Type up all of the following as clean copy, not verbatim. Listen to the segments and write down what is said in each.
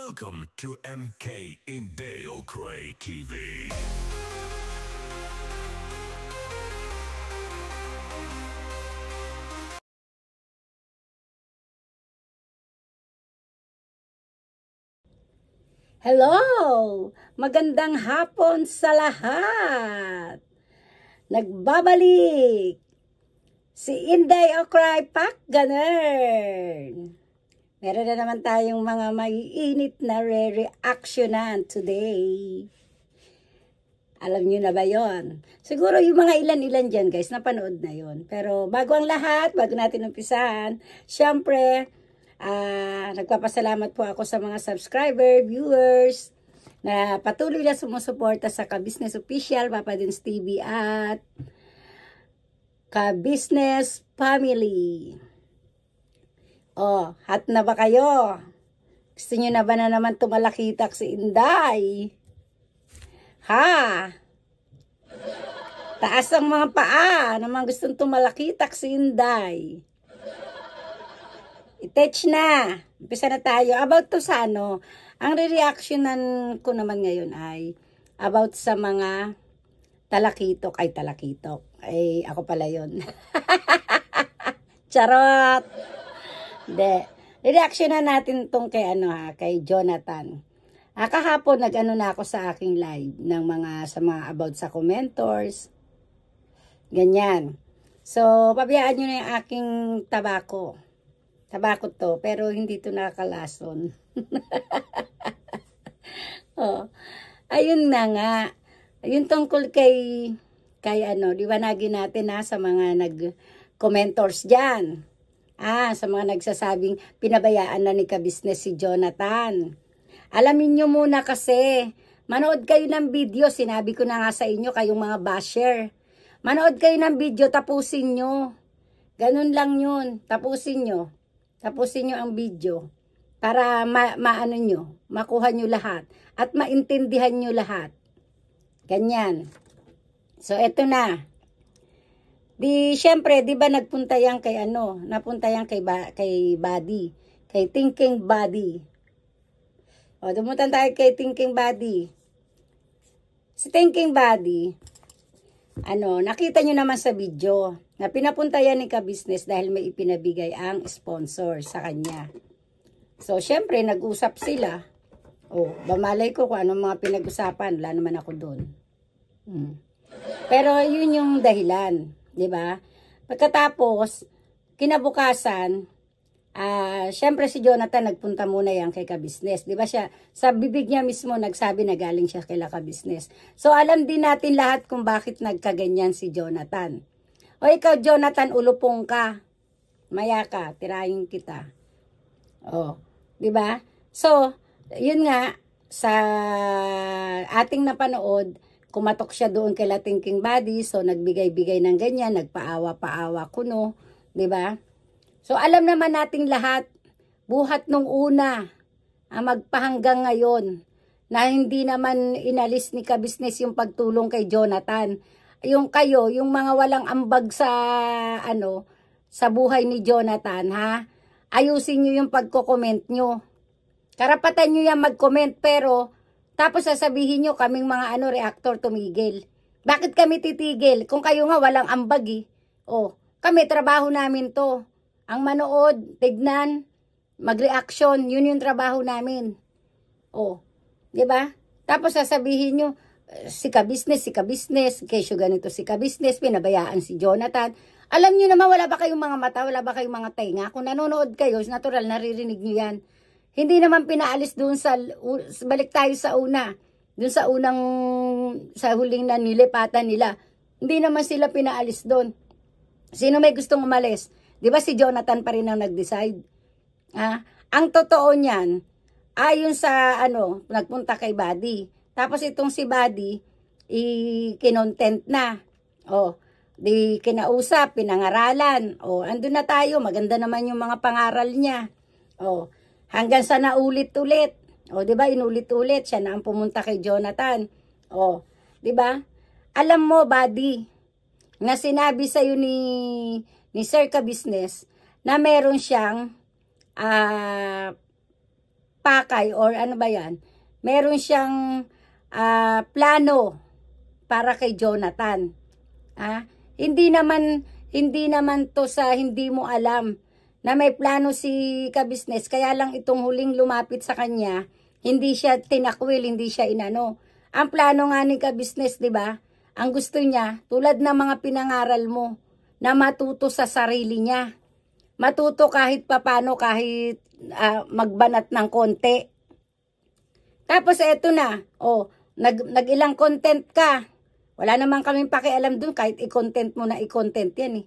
Welcome to MK Indale Cray TV. Hello! Magandang hapon sa lahat! Nagbabalik si Inday Okray Pak Ganern. Meron na naman tayong mga maiinit na re-reactionan today. Alam nyo na ba yon? Siguro yung mga ilan-ilan dyan guys, napanood na yon. Pero bago ang lahat, bago natin umpisahan, syempre, nagpapasalamat po ako sa mga subscriber, viewers, na patuloy na sumusuporta sa Ka-Business Official, Papa Dins TV at Ka-Business Family. Oh, hot na ba kayo? Gusto nyo na ba na naman tumalakitak si Inday? Ha? Taas ang mga paa naman gustong tumalakitak si Inday. I-touch na. Umpisa na tayo. About to sa ano, ang re-reactionan ko naman ngayon ay about sa mga talakitok. Ay, talakitok. Ay, ako pala yun. Charot. Hindi. Re-reactionan natin tong kay, kay Jonathan. Kahapon, nag-ano na ako sa aking live ng sa mga about sa commentors. Ganyan. So, pabayaan nyo na yung aking tabako. Tabako to, pero hindi to nakakalason. Oh, ayun na nga. Ayun tungkol kay liwanagin natin sa mga nag-commentors dyan. Sa mga nagsasabing pinabayaan na ni Ka-Business si Jonathan. Alamin nyo muna kasi, manood kayo ng video, sinabi ko na nga sa inyo, kayong mga basher. Manood kayo ng video, tapusin nyo. Ganun lang yun, tapusin nyo. Tapusin nyo ang video para makuha nyo lahat at maintindihan nyo lahat. Ganyan. So, eto na. Syempre, di ba nagpunta yan kay napunta yan kay Buddy, kay Thinking Buddy. O, dumuntan tayo kay Thinking Buddy. Si Thinking Buddy, nakita nyo naman sa video na pinapunta yan ni Ka-Business dahil may ipinabigay ang sponsor sa kanya. So, syempre, nag-usap sila. O, bamalay ko kung anong mga pinag-usapan. Wala naman ako doon. Pero, yun yung dahilan. Diba? Pagkatapos, kinabukasan, syempre si Jonathan nagpunta muna yan kay Ka-Business. Diba siya, sa bibig niya mismo nagsabi na galing siya kay Ka-Business. So alam din natin lahat kung bakit nagkaganyan si Jonathan. O ikaw Jonathan, ulupong ka. Maya ka, tirahin kita. O, diba? So, yun nga, sa ating napanood, kumatok siya doon kay Thinking Buddy, so nagbigay-bigay ng ganyan, nagpaawa-paawa kuno, 'di ba? So alam naman nating lahat, buhat nung una, magpahanggang ngayon, na hindi naman inalis ni Ka-Business yung pagtulong kay Jonathan. Yung kayo, yung mga walang ambag sa sa buhay ni Jonathan, ha? Ayusin niyo yung pagko-comment niyo. Karapatan niyo yan mag-comment, pero tapos sasabihin nyo, kaming mga reactor tumigil. Bakit kami titigil? Kung kayo nga walang ambag kami, trabaho namin to. Ang manood, tignan, mag-reaction, yun yung trabaho namin. Diba? Tapos sasabihin nyo, si Ka-Business, kesyo ganito si Ka-Business, pinabayaan si Jonathan. Alam nyo naman, wala ba kayong mga mata, wala ba kayong mga tenga? Kung nanonood kayo, natural, naririnig nyo yan. Hindi naman pinaalis doon balik tayo sa una. Doon sa huling na nilipatan nila. Hindi naman sila pinaalis doon. Sino may gustong umalis? Di ba si Jonathan pa rin ang nag-decide? Ang totoo niyan, ayon sa nagpunta kay Buddy. Tapos itong si Buddy, kinontent na. Kinausap, pinangaralan. Andun na tayo, maganda naman yung mga pangaral niya. Hanggang sa naulit-ulit. Di ba? Inulit-ulit. Siya na ang pumunta kay Jonathan. Di ba? Alam mo, Buddy, na sinabi sa'yo ni Sir Ka-Business na meron siyang pakay or ano ba yan, meron siyang plano para kay Jonathan. Hindi naman to sa hindi mo alam na may plano si kabisnes, kaya lang itong huling lumapit sa kanya, hindi siya tinakwil, hindi siya inano. Ang plano nga ni kabisnes, di ba? Ang gusto niya, tulad ng mga pinangaral mo, na matuto sa sarili niya. Matuto kahit papano, kahit magbanat ng konti. Tapos eto na, nag-ilang content ka. Wala naman kaming pakialam dun, kahit i-content mo na i-content yan eh.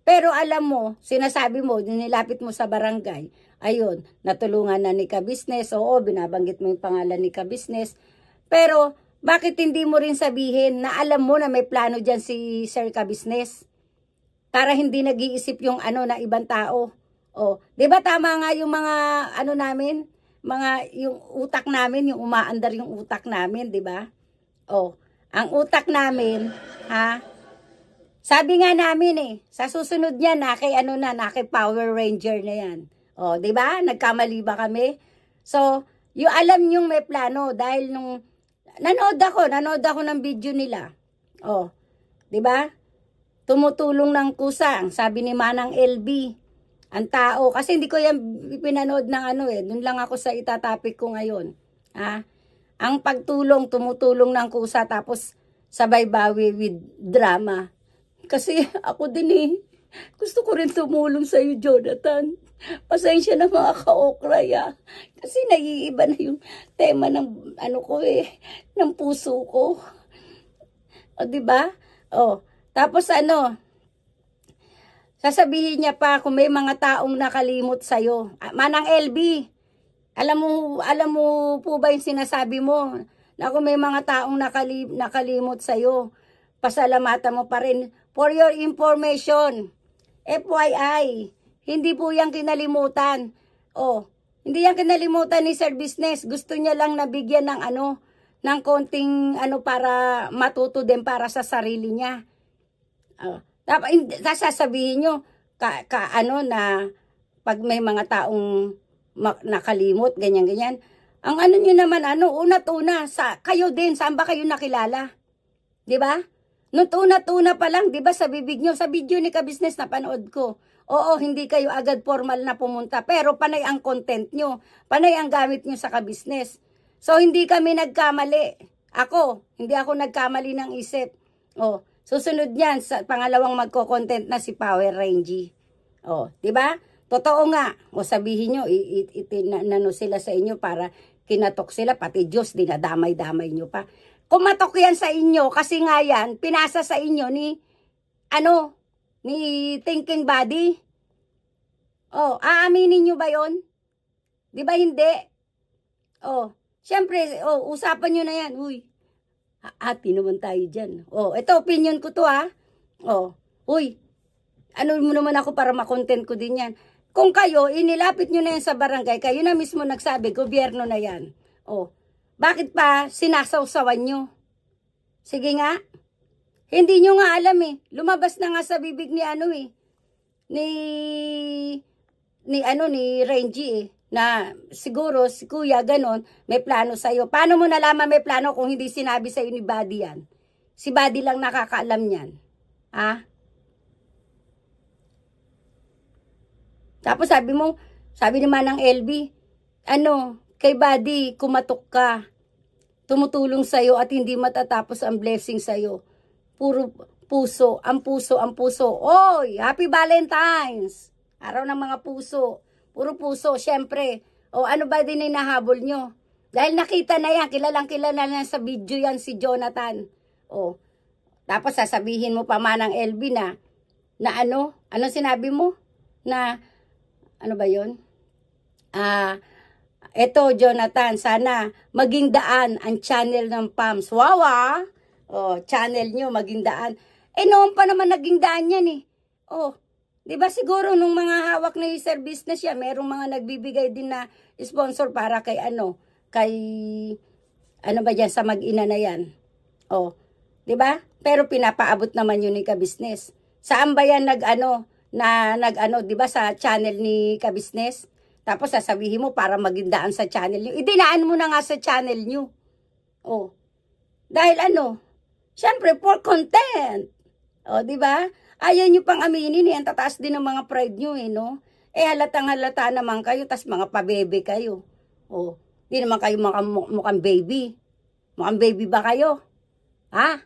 Pero alam mo, sinasabi mo, nilapit mo sa barangay, ayun, natulungan na ni kabisnes, binabanggit mo yung pangalan ni kabisnes. Pero, bakit hindi mo rin sabihin na alam mo na may plano dyan si Sir Kabisnes? Para hindi nag-iisip yung na ibang tao. Di ba tama nga yung mga namin? Yung utak namin, yung umaandar yung utak namin, di ba? Ang utak namin, sabi nga namin sa susunod niya na kay kay Power Ranger na yan. Di ba? Nagkamali ba kami? So, yung alam yung may plano dahil nung nanood ako ng video nila. Di ba? Tumutulong ng kusang, sabi ni Manang LB. Ang tao, kasi hindi ko yan pinanood ng dun lang ako sa itatapik ko ngayon. Ang pagtulong, tumutulong ng kusa, tapos sabay bawi with drama. Kasi ako din gusto ko rin tumulong sa'yo, Jonathan. Pasensya na mga ka-okray, Kasi naiiba na yung tema ng ng puso ko. Diba? Tapos sasabihin niya pa kung may mga taong nakalimot sa'yo. Manang LB, alam mo po ba yung sinasabi mo? Na kung may mga taong nakalimot sa'yo, pasalamatan mo pa rin. For your information, FYI, hindi po yan kinalimutan. Hindi yan kinalimutan ni Sir Business. Gusto niya lang nabigyan ng ng konting para matuto din para sa sarili niya. Sasabihin nyo, na pag may mga taong nakalimot, ganyan-ganyan. Ang nyo naman, una-una, kayo din, saan ba kayo nakilala? Di ba? Noong una-una pa lang, di ba sa bibig nyo, sa video ni Kabisnes na panood ko, hindi kayo agad formal na pumunta, pero panay ang content nyo, panay ang gamit nyo sa Kabisnes. So, hindi kami nagkamali. Hindi ako nagkamali ng isip. Susunod yan, sa pangalawang magko-content na si Power Ranger. Di ba? Totoo nga. Sabihin nyo, nano sila sa inyo para kinatok sila, pati Diyos, dinadamay-damay nyo pa. Kumatok yan sa inyo, kasi nga yan, pinasa sa inyo ni Thinking Body. Aaminin nyo ba yon? Di ba hindi? Syempre, usapan nyo na yan. Uy, hati naman tayo dyan. Ito, opinion ko to uy, mo naman ako para makontent ko din yan. Kung kayo, inilapit nyo na yan sa barangay, kayo na mismo nagsabi, gobyerno na yan. Bakit pa sinasawsawan nyo? Sige nga. Hindi nyo nga alam Lumabas na nga sa bibig ni ni Renji na siguro si kuya ganon, may plano sa'yo. Paano mo nalaman may plano kung hindi sinabi sa'yo ni Buddy yan? Si Buddy lang nakakaalam yan. Tapos sabi ni Manang LB, kay Buddy, kumatok ka. Tumutulong sa'yo at hindi matatapos ang blessing sa'yo. Puro puso, ang puso, ang puso. Oy, Happy Valentine's! Araw ng mga puso. Puro puso, syempre. Ano ba din yung nahabol nyo? Dahil nakita na yan, kilalang-kilala na sa video yan si Jonathan. Tapos sasabihin mo pa Manang LB na ano sinabi mo? Na, ano ba yun? Eto, Jonathan, sana maging daan ang channel ng Pams. Wawa! Channel nyo, maging daan. Noon pa naman naging daan yan di ba siguro nung mga hawak na Sir Business yan, merong mga nagbibigay din na sponsor para kay sa mag-ina na yan. Di ba? Pero pinapaabot naman yun ni Kabisnes. Saan ba yan di ba sa channel ni Kabisnes? Tapos sasabihin mo para maging daan sa channel nyo. Idinaan mo na nga sa channel nyo. Oh. Dahil ano? Siyempre, for content. O, di ba? Ayaw nyo pang aminin, ang tataas din ng mga pride nyo, no? Halatang halata naman kayo, tas mga pabebe kayo. O, di naman kayo mukhang baby. Mukhang baby ba kayo? Ha?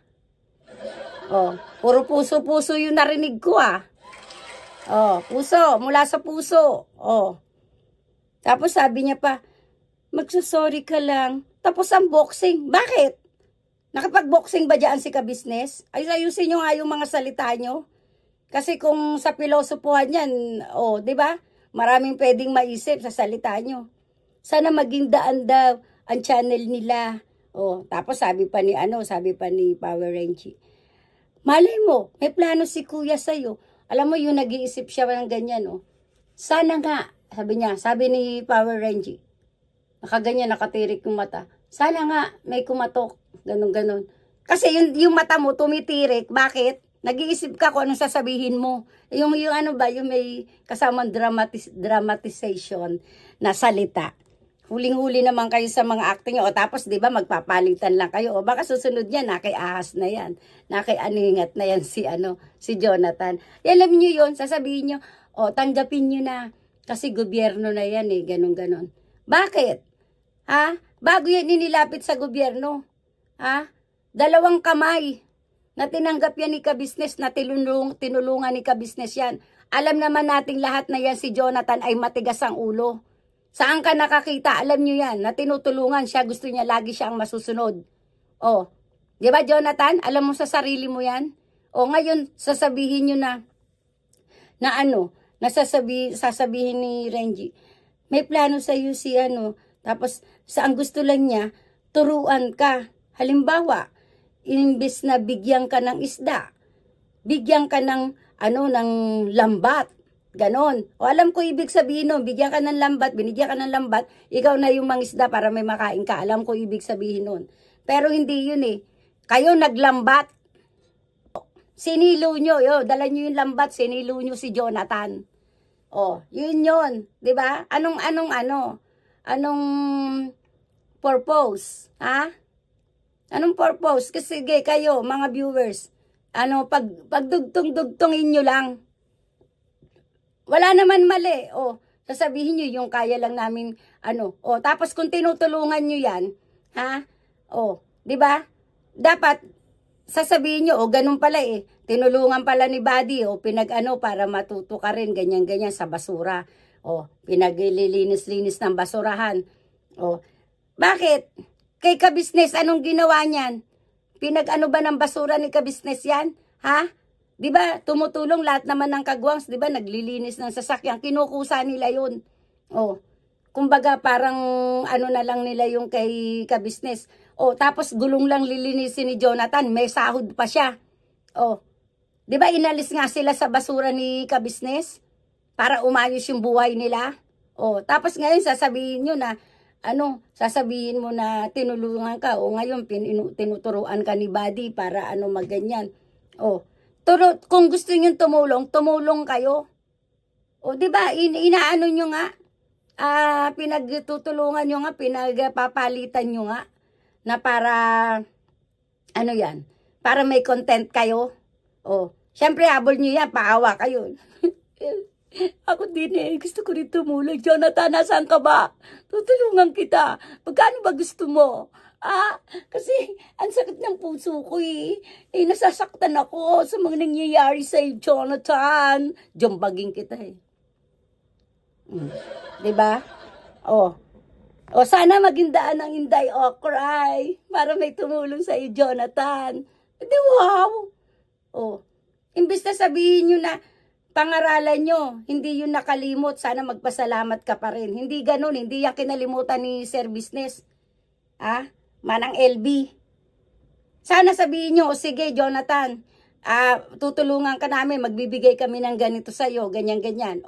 O, puro puso-puso yung narinig ko, O, puso, mula sa puso. O. Tapos sabi niya pa, magsasorry ka lang. Tapos ang boxing. Bakit? Nakapag-boxing ba dyan si ka-business? Ayusin nyo nga yung mga salita nyo. Kasi kung sa pilosopuhan yan, di ba? Maraming pwedeng maisip sa salita nyo. Sana maging daan daw ang channel nila. Tapos sabi pa ni Power Ranger. Malay mo, may plano si kuya sa'yo. Alam mo, yung nag-iisip siya ng ganyan, Sana nga, sabi ni Power Ranger, nakaganyan, nakatirik yung mata. Sana nga, may kumatok. Ganon. Kasi yung mata mo tumitirik. Bakit? Nag-iisip ka kung anong sasabihin mo. Yung may kasamang dramatization na salita. Huling-huli naman kayo sa mga acting nyo. Tapos, di ba, magpapalitan lang kayo. Baka susunod yan, nakay ahas na yan. Nakay aningat na yan si Jonathan. Alam nyo yun, sasabihin nyo, tanggapin nyo na. Kasi gobyerno na yan ganon. Bakit? Bago yan inilapit sa gobyerno. 2 kamay na tinanggap yan ni ka-business, na tinulungan ni ka-business yan. Alam naman nating lahat na yan si Jonathan ay matigas ang ulo. Saan ka nakakita? Alam nyo yan, na tinutulungan siya, gusto niya lagi siyang masusunod. Di ba Jonathan? Alam mo sa sarili mo yan? Ngayon, sasabihin nyo sasabihin ni Renji, may plano sa iyo si tapos saan gusto lang niya, turuan ka. Halimbawa, imbes na bigyan ka ng isda, bigyan ka ng lambat. Ganon. Alam ko ibig sabihin nun, bigyan ka ng lambat, binigyan ka ng lambat, ikaw na yung mangisda para may makain ka. Alam ko ibig sabihin nun. Pero hindi yun Kayo naglambat. Sinilo nyo, dala nyo yung lambat, sinilo nyo si Jonathan. Yun. 'Di ba? Anong purpose? Anong purpose? Kasi kayo, mga viewers, pagdugtong-dugtongin nyo lang. Wala naman mali. Sasabihin nyo yung kaya lang namin, tapos kung tinutulungan nyo yan, 'di ba? Dapat, sasabihin nyo, ganun pala tinulungan pala ni Buddy, para matuto ka rin, ganyan-ganyan sa basura. Pinaglilinis-linis ng basurahan. Bakit? Kay ka-business, anong ginawa niyan? Ba ng basura ni ka-business yan? Di ba, tumutulong lahat naman ng kagwangs, di ba, naglilinis ng sasakyan, kinukusa nila yun. Kumbaga, parang na lang nila yung kay ka-business. Tapos gulong lang lilinisin ni Jonathan, may sahod pa siya. Di ba, inalis nga sila sa basura ni ka-business para umayos yung buhay nila. Tapos ngayon sasabihin nyo na, sasabihin mo na tinulungan ka, ngayon tinuturuan ka ni Buddy para magganyan. Kung gusto nyo tumulong kayo. Di ba, inaano nyo nga, pinagtutulungan nyo nga, pinagpapalitan nyo nga, na para, yan, para may content kayo. Siyempre, habol nyo yan, paawa kayo. Ako din gusto ko rin tumulong. Jonathan, nasaan ka ba? Tutulungan kita. Magkano ba gusto mo? Kasi ang sakit ng puso ko nasasaktan ako sa mga nangyayari sa Jonathan. Jombagin kita Diba? Sana maging daan ng Inday Cry para may tumulong sa Jonathan. Di wow! Imbes na sabihin nyo na pangaralan nyo, hindi yun nakalimot, sana magpasalamat ka pa rin. Hindi ganun, hindi yan kinalimutan ni Sir Business. Manang LB. Sana sabihin nyo, sige Jonathan, tutulungan ka namin, magbibigay kami ng ganito sa'yo, ganyan-ganyan.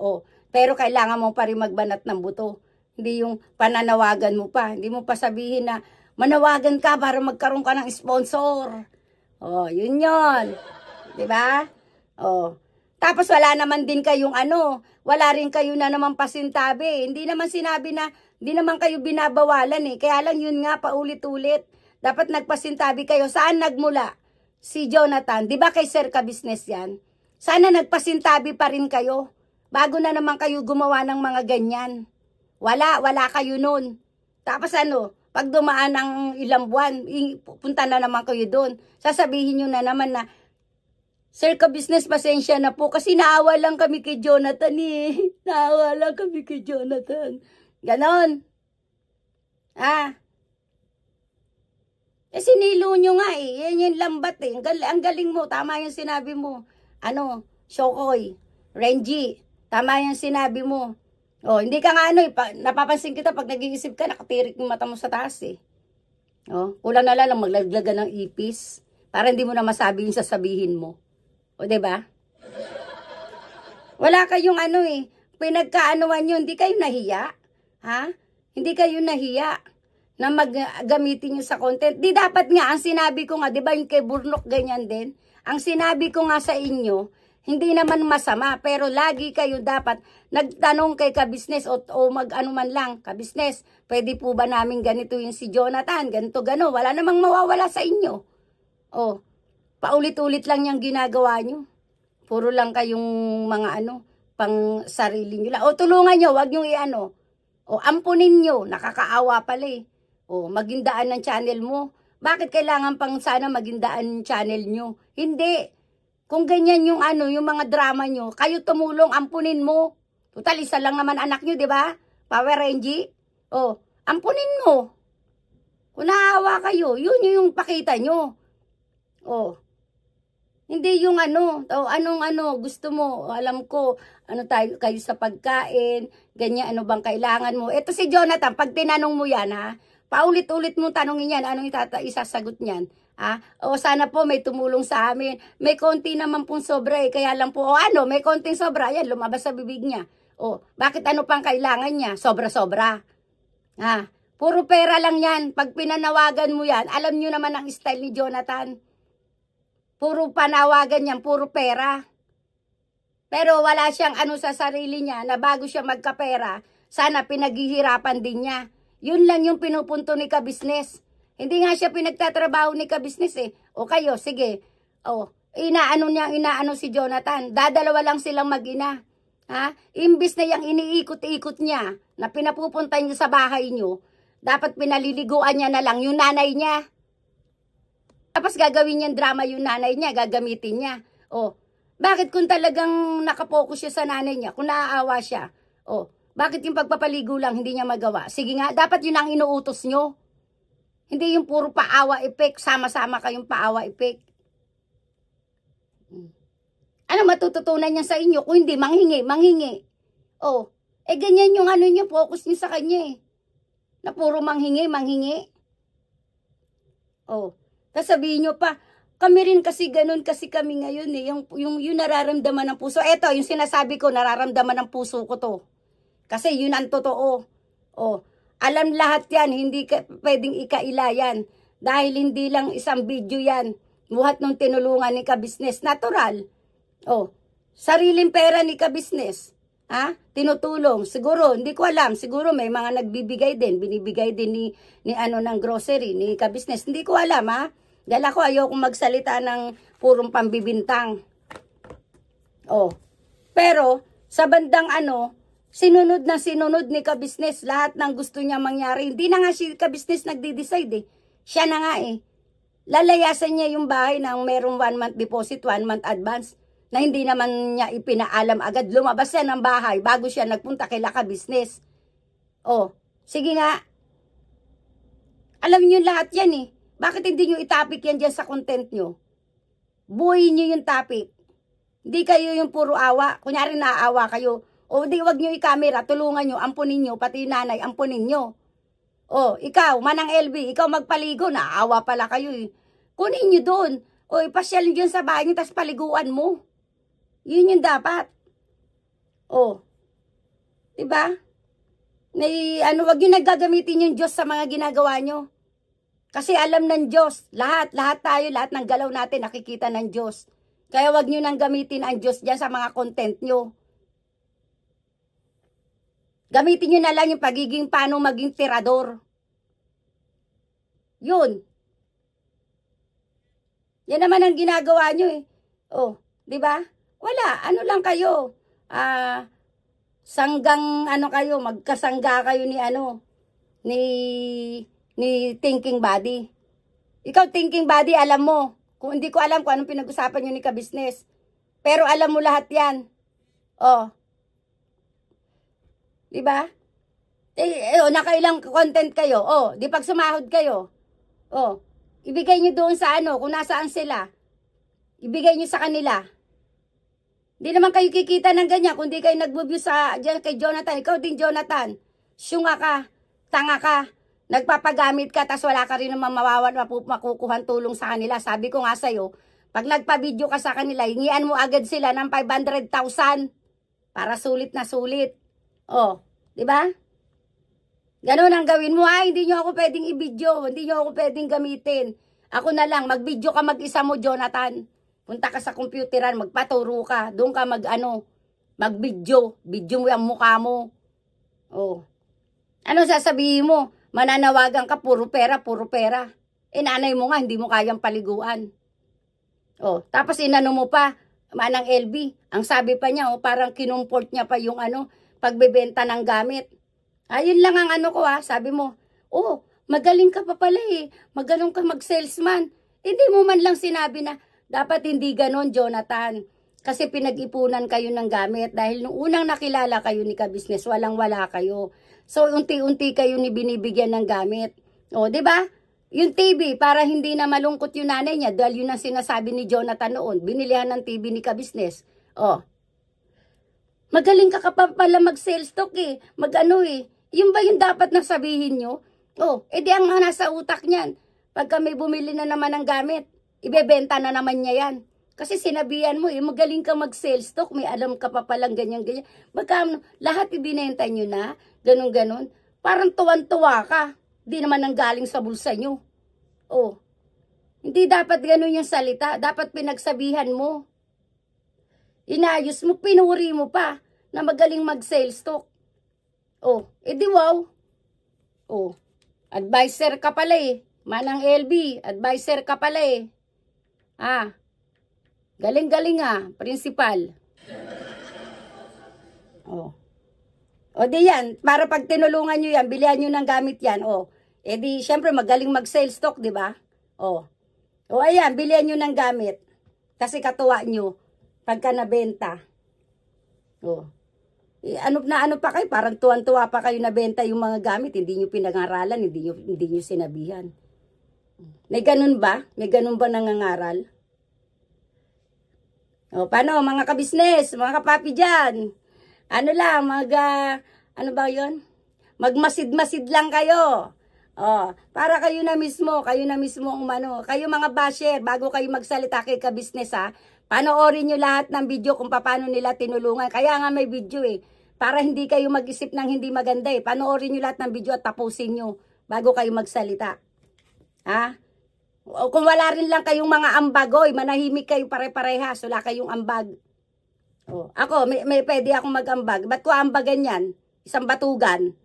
Pero kailangan mo pa rin magbanat ng buto. Hindi yung pananawagan mo pa. Hindi mo pa sabihin na manawagan ka para magkaroon ka ng sponsor. Yun. Diba? Tapos wala naman din kayong wala rin kayo na naman pasintabi. Hindi naman sinabi na, hindi naman kayo binabawalan eh. Kaya lang yun nga, paulit-ulit. Dapat nagpasintabi kayo. Saan nagmula si Jonathan? Di ba kay Sir Ka-Business yan? Sana nagpasintabi pa rin kayo. Bago na naman kayo gumawa ng mga ganyan. Wala kayo nun. Tapos pag dumaan ng ilang buwan, punta na naman kayo doon. Sasabihin nyo na naman na, Sir Ka-Business, pasensya na po kasi naawa lang kami kay Jonathan eh. Naawa lang kami kay Jonathan. Ganon. Sinilo nyo nga eh. Yan yung lambat eh. Ang galing mo. Tama yung sinabi mo. Shokoy, Renji. Tama yung sinabi mo. Hindi ka nga napapansin kita pag nag-iisip ka, nakatirik yung mata mo sa taas eh. Kulang na lang maglaglagan ng ipis para hindi mo na masabi yung sasabihin mo. Diba? Wala kayong pinagkaanuan nyo, hindi kayo nahiya. Hindi kayo nahiya na maggamitin nyo sa content. Di dapat nga, ang sinabi ko nga, di ba yung kay Burnok ganyan din? Ang sinabi ko nga sa inyo, hindi naman masama, pero lagi kayo dapat nagtanong kay Ka-Business o man lang, Ka-Business, pwede po ba namin ganito yung si Jonathan, ganito, gano, wala namang mawawala sa inyo. Paulit-ulit lang yung ginagawa nyo. Puro lang kayong mga pang sarili nyo lang. Tulungan nyo, wag nyo ampunin nyo, nakakaawa pala eh. Magindaan ng channel mo. Bakit kailangan pang sana magindaan channel nyo? Hindi. Kung ganyan yung yung mga drama nyo, kayo tumulong, ampunin mo. Total, isa lang naman anak nyo, di ba? Power Renji. Ampunin mo. Kung naawa kayo, yun yung pakita nyo. Hindi yung gusto mo, alam ko, kayo sa pagkain, ganyan, bang kailangan mo. Ito si Jonathan, pag tinanong mo yan, paulit-ulit mong tanongin yan, anong isasagot niyan? Sana po may tumulong sa amin. May konti naman pong sobra eh, kaya lang po, may konting sobra, yan, lumabas sa bibig niya. Bakit pang kailangan niya? Sobra-sobra. Puro pera lang yan. Pag pinanawagan mo yan, alam nyo naman ang style ni Jonathan. Puro panawagan yan, puro pera. Pero wala siyang sa sarili niya na bago siya magkapera, sana pinaghihirapan din niya. Yun lang yung pinupunto ni Ka-Business. Hindi nga siya pinagtatrabaho ni Ka-Business eh. Kayo, sige. Inaano si Jonathan. Dadalawa lang silang mag-ina. Imbis na yung iniikot-ikot niya na pinapupunta niyo sa bahay niyo, dapat pinaliliguan niya na lang yung nanay niya. Tapos gagawin niyang drama yung nanay niya, gagamitin niya. Bakit kung talagang nakapokus siya sa nanay niya, kung naaawa siya, bakit yung pagpapaligo lang hindi niya magawa? Sige nga, dapat yun ang inuutos nyo. Hindi yung puro paawa effect, sama-sama kayong paawa effect. Ano matututunan niya sa inyo? Kung hindi, manghingi. Ganyan yung niya, focus niya sa kanya eh. Na puro manghingi. Tapos sabihin nyo pa, kami rin kasi ganun kasi kami ngayon eh. Yung nararamdaman ng puso. Eto, yung sinasabi ko, nararamdaman ng puso ko to. Kasi yun ang totoo. Alam lahat yan, hindi pwedeng ikaila yan. Dahil hindi lang isang video yan. Buhat nung tinulungan ni Ka-Business. Natural. Sariling pera ni Ka-Business. Tinutulong. Siguro, hindi ko alam. Siguro may mga nagbibigay din. Binibigay din ni ng grocery, ni Ka-Business. Hindi ko alam Dahil ako ayokong magsalita ng purong pambibintang. Pero, sa bandang sinunod ni Ka-Business lahat ng gusto niya mangyari. Hindi na nga si Ka-Business nagde-decide eh. Siya na nga eh. Lalayasan niya yung bahay ng merong 1 month deposit, 1 month advance na hindi naman niya ipinaalam agad. Lumabas siya ng bahay bago siya nagpunta kay Ka-Business. Sige nga. Alam niyo lahat yan eh. Bakit hindi niyo itapik yan dyan sa content niyo? Buuin niyo yung topic. Hindi kayo yung puro awa. Kunyari naaawa kayo. Di wag niyo i-camera. Tulungan niyo, ampunin niyo. Pati yung nanay, ampunin niyo. Ikaw, Manang LB, ikaw magpaligo. Naaawa pala kayo eh. Kunin niyo doon. Ipasyal niyo dyan sa bahay niyo, tapos paliguan mo. Yun yung dapat. Diba? Wag niyo naggagamitin yung Diyos sa mga ginagawa niyo. Kasi alam ng Diyos, lahat tayo, lahat ng galaw natin nakikita ng Diyos. Kaya wag nyo nang gamitin ang Diyos dyan sa mga content nyo. Gamitin nyo na lang yung pagiging paano maging tirador. Yun. Yan naman ang ginagawa nyo eh. Oh, di ba? Wala, ano lang kayo. Sanggang ano kayo, magkasangga kayo ni ano, ni thinking body. Ikaw thinking body, alam mo. Kung hindi ko alam kung anong pinag-usapan nyo ni ka-business. Pero alam mo lahat yan. Oh. Diba? Nakailang content kayo. Oh, di pag sumahod kayo. Oh, ibigay nyo doon sa ano, kung nasaan sila. Ibigay nyo sa kanila. Di naman kayo kikita ng ganyan kung di kayo nag-view sa dyan kay Jonathan. Ikaw din, Jonathan. Syunga ka. Tanga ka. Nagpapagamit ka, tas wala ka rin naman makukuhan tulong sa kanila. Sabi ko nga sa'yo, pag nagpa-video ka sa kanila, hingian mo agad sila ng 500,000 para sulit na sulit. Oh, di ba? Ganun ang gawin mo. Hindi nyo ako pwedeng i-video. Hindi nyo ako pwedeng gamitin. Ako na lang, mag-video ka mag-isa mo, Jonathan. Punta ka sa computeran, magpaturo ka. Doon ka mag-video. Video mo yung mukha mo. Oh. Ano sasabihin mo? Mananawagan ka, puro pera, puro pera. Nanay mo nga, hindi mo kayang paliguan. Oh, tapos inano mo pa, Manang LB. Ang sabi pa niya, parang kinumport niya pa yung pagbebenta ng gamit. Ayun lang ang ano ko sabi mo, magaling ka pa pala magaling ka mag-salesman. Hindi mo man lang sinabi na, dapat hindi ganon, Jonathan. Kasi pinag-ipunan kayo ng gamit. Dahil nung unang nakilala kayo ni ka-business, walang-wala kayo. So, unti-unti kayo ni binibigyan ng gamit. O, di ba? Yung TV, para hindi na malungkot yung nanay niya, dahil yun ang sinasabi ni Jonathan noon, binilihan ng TV ni ka-business. O, magaling ka pa pala mag-sales talk Yung ba yung dapat na sabihin nyo? Di ang nasa utak niyan. Pagka may bumili na naman ng gamit, ibebenta na naman niya yan. Kasi sinabihan mo magaling ka mag-sales talk, may alam ka pa palang ganyan-ganyan. Lahat ibinenta nyo na, ganun-ganon. Parang tuwan-tuwa ka. Di naman nanggaling sa bulsa nyo. Hindi dapat ganun yung salita. Dapat pinagsabihan mo. Inayos mo, pinuri mo pa na magaling mag-sales talk. Di wow. Advisor ka pala Manang LB, advisor ka pala galing-galing principal. Di yan, para pag tinulungan nyo yan, bilihan nyo ng gamit yan, di syempre magaling mag-sales talk, di ba? Ayan, bilihan nyo ng gamit. Kasi katuwa nyo, pagka nabenta. Ano pa kayo? Parang tuwan-tuwa pa kayo nabenta yung mga gamit. Hindi nyo pinag-aralan, hindi nyo sinabihan. May ganun ba? May ganun ba nangangaral? Paano mga ka-business, mga kapapi dyan? Ano lang, ano ba yun? Magmasid-masid lang kayo. Para kayo na mismo kayo mga basher, bago kayo magsalita kay ka-business panoorin nyo lahat ng video kung paano nila tinulungan. Kaya nga may video para hindi kayo mag-isip ng hindi maganda Panoorin nyo lahat ng video at tapusin nyo bago kayo magsalita. Kung wala rin lang kayong mga ambagoy, manahimik kayo pare-parehas, wala kayong ambag. Ako, may pwede akong mag-ambag. Ba't ko ambagan yan? Isang batugan.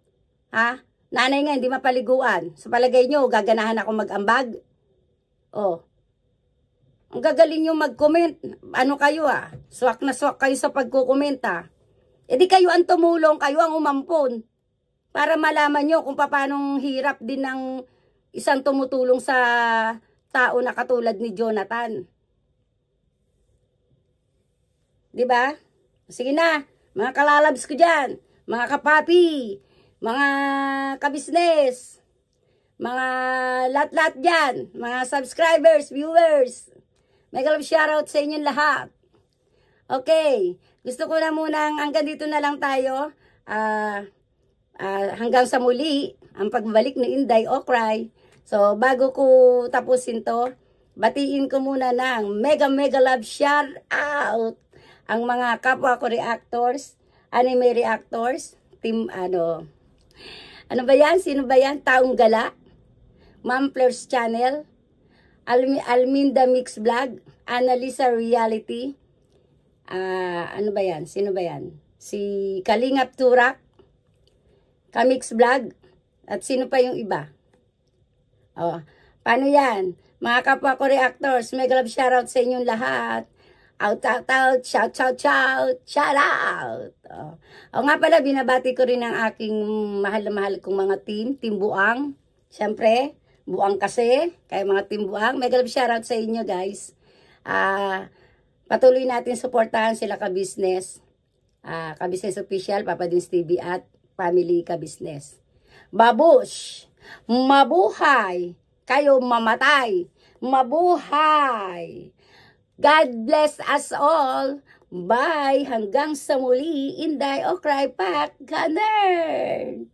Nanay nga, hindi mapaliguan. Sa palagay nyo, gaganahan ako mag-ambag? Ang gagaling nyo mag-comment. Ano kayo Swak na swak kayo sa pagkukomment di kayo ang tumulong, kayo ang umampon. Para malaman nyo kung paanong hirap din ng isang tumutulong sa tao na katulad ni Jonathan. Diba? Sige na, mga kalalabs ko dyan, mga kapapi, mga kabisnes, mga lahat-lahat dyan, mga subscribers, viewers. Mega love shoutout sa inyong lahat. Okay, gusto ko na munang hanggang dito na lang tayo. Hanggang sa muli, ang pagbalik ni Inday Okray. So, bago ko tapusin to, batiin ko muna ng mega love shout out ang mga kapwa ko reactors, anime reactors, team ano ba yan? Sino ba yan? Taong Gala, Ma'am Fleurs Channel, Alminda Mix Vlog, Annalisa Reality, ano ba yan? Sino ba yan? Si Kalingap Turak, Kamix Vlog, at sino pa yung iba? Oh, paano yan? Mga kapwa ko reactors, mega love shoutout sa inyong lahat. Out, shout out. O nga pala, binabati ko rin ang aking mahal na mahal kong mga team Buang. Siyempre, Buang kasi, kaya mga team Buang, mega love shoutout sa inyo guys. Patuloy natin suportahan sila ka-business. Ka-business official, Papa Dins TV at Family Ka-business. Babush! Mabuhay! Kayo mamatay! Mabuhay! God bless us all! Bye! Hanggang sa muli, Inday o Cry Pack Gunner!